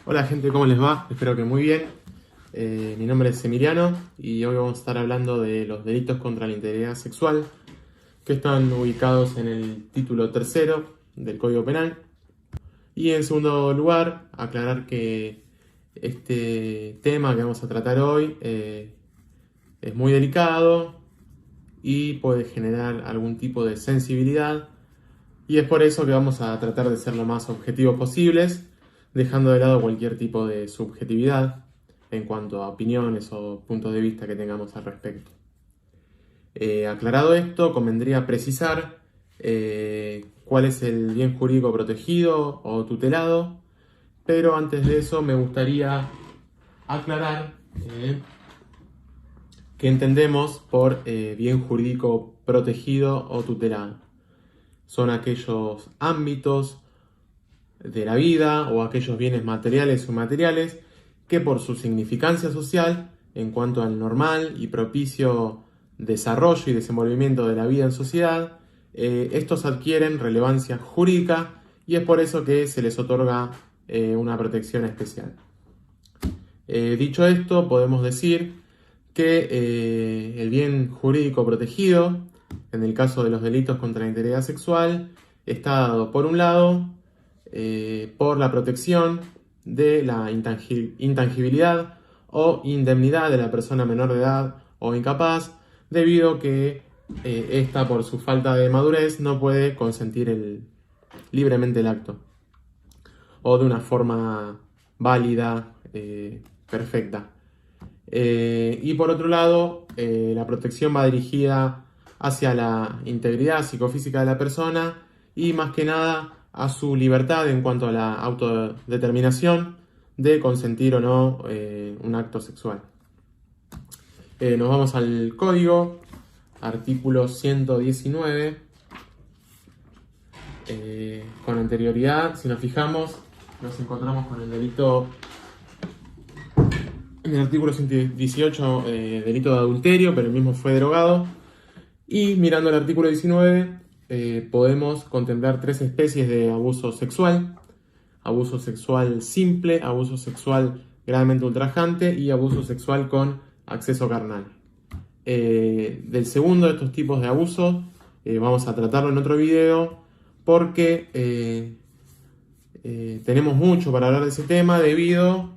Hola gente, ¿cómo les va? Espero que muy bien. Mi nombre es Emiliano y hoy vamos a estar hablando de los delitos contra la integridad sexual que están ubicados en el título tercero del Código Penal. Y en segundo lugar, aclarar que este tema que vamos a tratar hoy es muy delicado y puede generar algún tipo de sensibilidad. Y es por eso que vamos a tratar de ser lo más objetivos posibles, dejando de lado cualquier tipo de subjetividad en cuanto a opiniones o puntos de vista que tengamos al respecto. Aclarado esto, convendría precisar cuál es el bien jurídico protegido o tutelado, pero antes de eso me gustaría aclarar qué entendemos por bien jurídico protegido o tutelado. Son aquellos ámbitos de la vida o aquellos bienes materiales o inmateriales que por su significancia social en cuanto al normal y propicio desarrollo y desenvolvimiento de la vida en sociedad, estos adquieren relevancia jurídica y es por eso que se les otorga una protección especial. Dicho esto, podemos decir que el bien jurídico protegido, en el caso de los delitos contra la integridad sexual, está dado por un lado por la protección de la intangibilidad o indemnidad de la persona menor de edad o incapaz, debido a que ésta por su falta de madurez no puede consentir libremente el acto o de una forma válida, perfecta. Y por otro lado, la protección va dirigida hacia la integridad psicofísica de la persona y más que nada a su libertad en cuanto a la autodeterminación de consentir o no un acto sexual. Nos vamos al código, artículo 119. Con anterioridad, si nos fijamos, nos encontramos con el delito en el artículo 118, delito de adulterio, pero el mismo fue derogado. Y mirando el artículo 19, podemos contemplar tres especies de abuso sexual. Abuso sexual simple, abuso sexual gravemente ultrajante y abuso sexual con acceso carnal. Del segundo de estos tipos de abusos vamos a tratarlo en otro video porque tenemos mucho para hablar de ese tema debido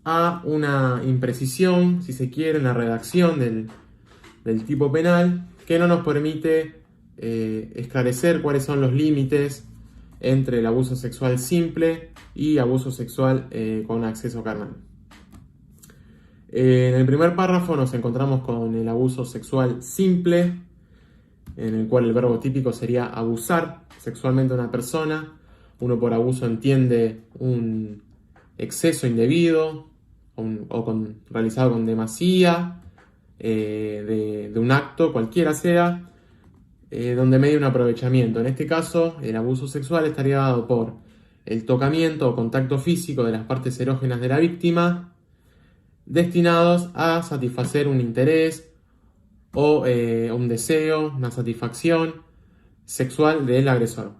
a una imprecisión, si se quiere, en la redacción del tipo penal que no nos permite esclarecer cuáles son los límites entre el abuso sexual simple y abuso sexual con acceso carnal. En el primer párrafo nos encontramos con el abuso sexual simple, en el cual el verbo típico sería abusar sexualmente a una persona. Uno por abuso entiende un exceso indebido realizado con demasía de un acto, cualquiera sea, donde media un aprovechamiento. En este caso, el abuso sexual estaría dado por el tocamiento o contacto físico de las partes erógenas de la víctima, destinados a satisfacer un interés o un deseo, una satisfacción sexual del agresor.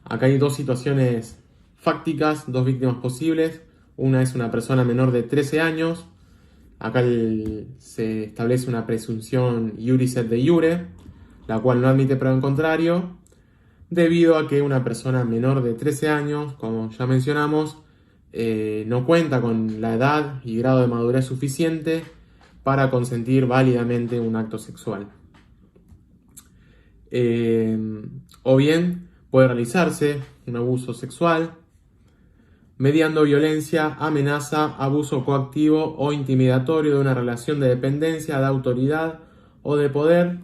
Acá hay dos situaciones fácticas, dos víctimas posibles. Una es una persona menor de 13 años. Acá se establece una presunción iuris et de iure, la cual no admite prueba en contrario, debido a que una persona menor de 13 años, como ya mencionamos, no cuenta con la edad y grado de madurez suficiente para consentir válidamente un acto sexual. O bien puede realizarse un abuso sexual mediando violencia, amenaza, abuso coactivo o intimidatorio de una relación de dependencia, de autoridad o de poder.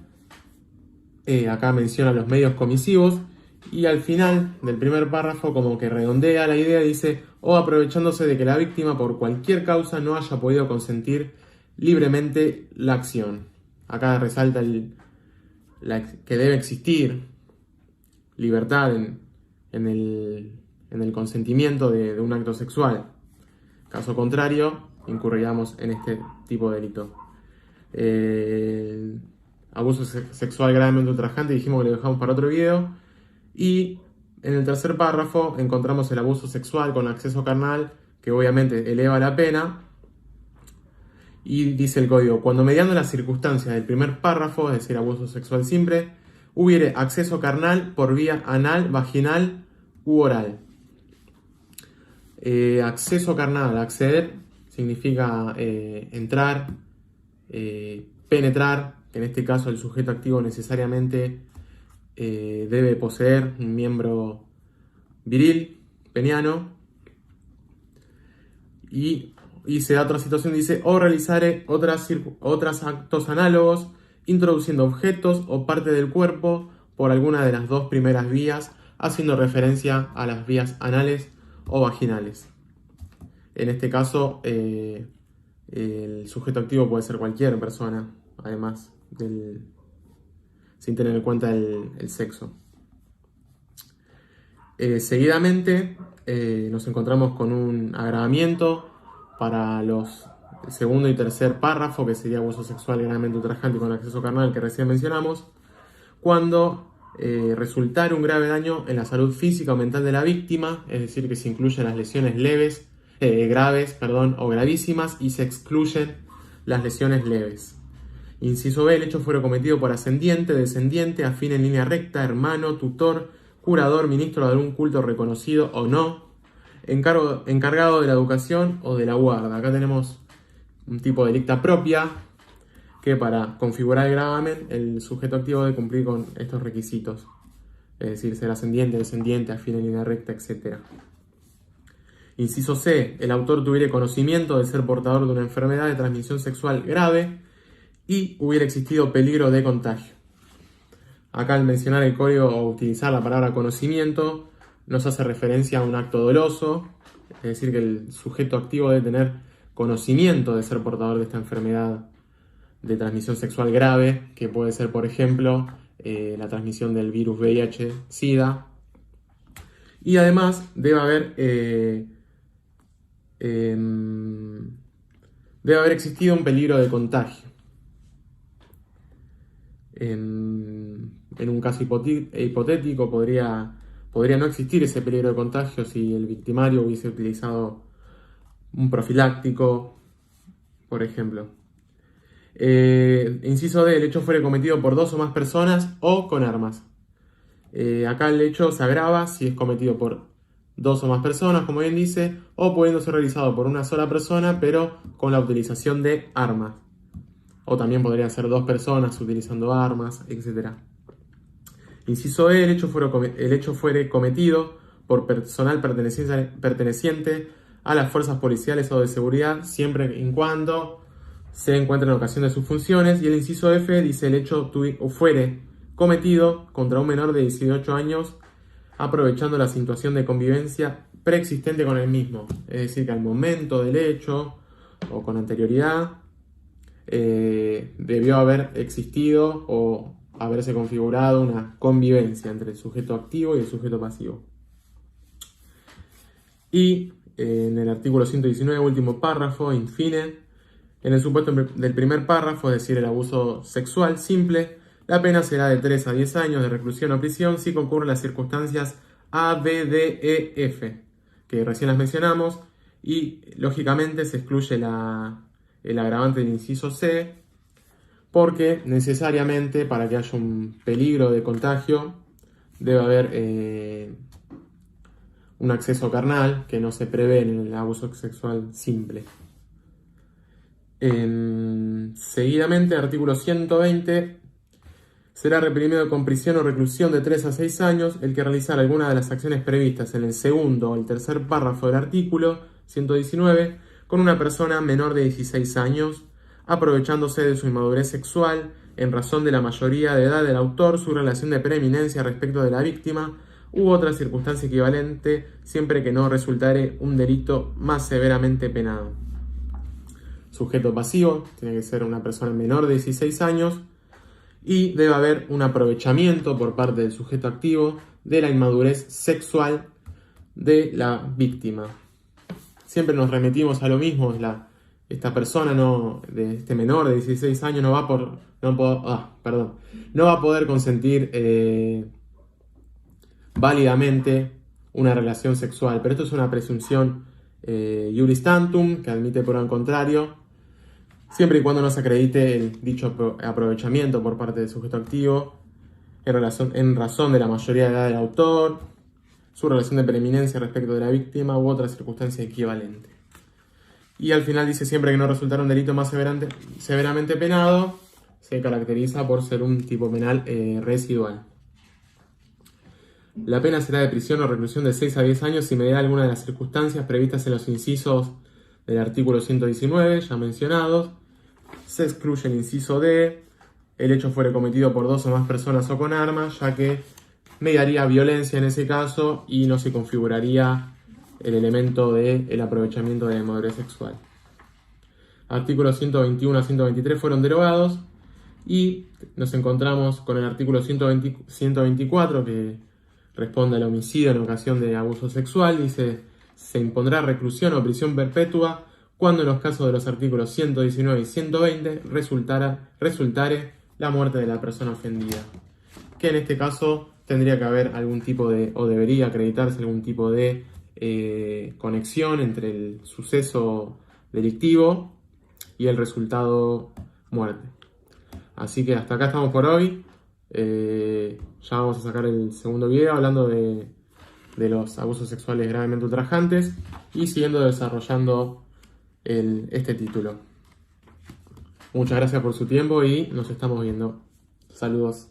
Acá menciona los medios comisivos y al final del primer párrafo como que redondea la idea, dice o aprovechándose de que la víctima por cualquier causa no haya podido consentir libremente la acción. Acá resalta que debe existir libertad en el consentimiento de un acto sexual. Caso contrario, incurriríamos en este tipo de delito. Abuso sexual gravemente ultrajante, dijimos que lo dejamos para otro video. Y en el tercer párrafo encontramos el abuso sexual con acceso carnal, que obviamente eleva la pena. Y dice el código: cuando mediando las circunstancias del primer párrafo, es decir, abuso sexual simple, hubiere acceso carnal por vía anal, vaginal u oral. Acceso carnal, acceder, significa entrar, penetrar. En este caso el sujeto activo necesariamente debe poseer un miembro viril, peniano. Y se da otra situación, dice: o realizar otros actos análogos, introduciendo objetos o parte del cuerpo por alguna de las dos primeras vías, haciendo referencia a las vías anales o vaginales. En este caso, el sujeto activo puede ser cualquier persona, además sin tener en cuenta el sexo. Seguidamente nos encontramos con un agravamiento para el segundo y tercer párrafo, que sería abuso sexual gravemente ultrajante con acceso carnal, que recién mencionamos, cuando resultare un grave daño en la salud física o mental de la víctima, es decir, que se incluyen las lesiones graves o gravísimas, y se excluyen las lesiones leves. Inciso B: el hecho fuera cometido por ascendiente, descendiente, afín en línea recta, hermano, tutor, curador, ministro de algún culto reconocido o no, encargado de la educación o de la guarda. Acá tenemos un tipo de delicta propia, que para configurar el gravamen el sujeto activo debe cumplir con estos requisitos, es decir, ser ascendiente, descendiente, afín en línea recta, etc. Inciso C: el autor tuviera conocimiento de ser portador de una enfermedad de transmisión sexual grave y hubiera existido peligro de contagio. Acá, al mencionar el código o utilizar la palabra conocimiento, nos hace referencia a un acto doloso, es decir, que el sujeto activo debe tener conocimiento de ser portador de esta enfermedad de transmisión sexual grave, que puede ser, por ejemplo, la transmisión del virus VIH-Sida. Y además debe haber existido un peligro de contagio. En un caso hipotético podría no existir ese peligro de contagio si el victimario hubiese utilizado un profiláctico, por ejemplo. Inciso D: el hecho fuere cometido por dos o más personas o con armas. Acá el hecho se agrava si es cometido por dos o más personas, como bien dice, o pudiendo ser realizado por una sola persona, pero con la utilización de armas. O también podrían ser dos personas utilizando armas, etc. Inciso E: el hecho fuere cometido por personal perteneciente a las fuerzas policiales o de seguridad, siempre y cuando se encuentre en ocasión de sus funciones. Y el inciso F dice: el hecho fuere cometido contra un menor de 18 años, aprovechando la situación de convivencia preexistente con el mismo. Es decir, que al momento del hecho o con anterioridad debió haber existido o haberse configurado una convivencia entre el sujeto activo y el sujeto pasivo. Y en el artículo 119, último párrafo, in fine, en el supuesto del primer párrafo, es decir, el abuso sexual simple, la pena será de 3 a 10 años de reclusión o prisión si concurren las circunstancias A, B, D, E, F, que recién las mencionamos, y lógicamente se excluye el agravante del inciso C, porque necesariamente para que haya un peligro de contagio debe haber un acceso carnal, que no se prevé en el abuso sexual simple. Seguidamente, artículo 120: será reprimido con prisión o reclusión de 3 a 6 años el que realizara alguna de las acciones previstas en el segundo o el tercer párrafo del artículo 119 con una persona menor de 16 años, aprovechándose de su inmadurez sexual en razón de la mayoría de edad del autor, su relación de preeminencia respecto de la víctima u otra circunstancia equivalente, siempre que no resultare un delito más severamente penado. Sujeto pasivo tiene que ser una persona menor de 16 años y debe haber un aprovechamiento por parte del sujeto activo de la inmadurez sexual de la víctima. Siempre nos remitimos a lo mismo: esta persona de este menor de 16 años no va a poder consentir válidamente una relación sexual. Pero esto es una presunción iuris tantum, que admite por el contrario, siempre y cuando no se acredite el dicho aprovechamiento por parte del sujeto activo en razón de la mayoría de edad del autor, su relación de preeminencia respecto de la víctima u otra circunstancia equivalente. Y al final dice siempre que no resultara un delito más severamente penado, se caracteriza por ser un tipo penal residual. La pena será de prisión o reclusión de 6 a 10 años si mediada alguna de las circunstancias previstas en los incisos del artículo 119, ya mencionados. Se excluye el inciso D, el hecho fuere cometido por 2 o más personas o con armas, ya que mediaría violencia en ese caso y no se configuraría el elemento del aprovechamiento de la inmadurez sexual. Artículos 121 a 123 fueron derogados y nos encontramos con el artículo 124 que responde al homicidio en ocasión de abuso sexual. Dice, se impondrá reclusión o prisión perpetua cuando en los casos de los artículos 119 y 120 resultare la muerte de la persona ofendida. Que en este caso tendría que haber algún tipo de, o debería acreditarse algún tipo de conexión entre el suceso delictivo y el resultado muerte. Así que hasta acá estamos por hoy. Ya vamos a sacar el segundo video hablando de los abusos sexuales gravemente ultrajantes y siguiendo desarrollando este título. Muchas gracias por su tiempo y nos estamos viendo. Saludos.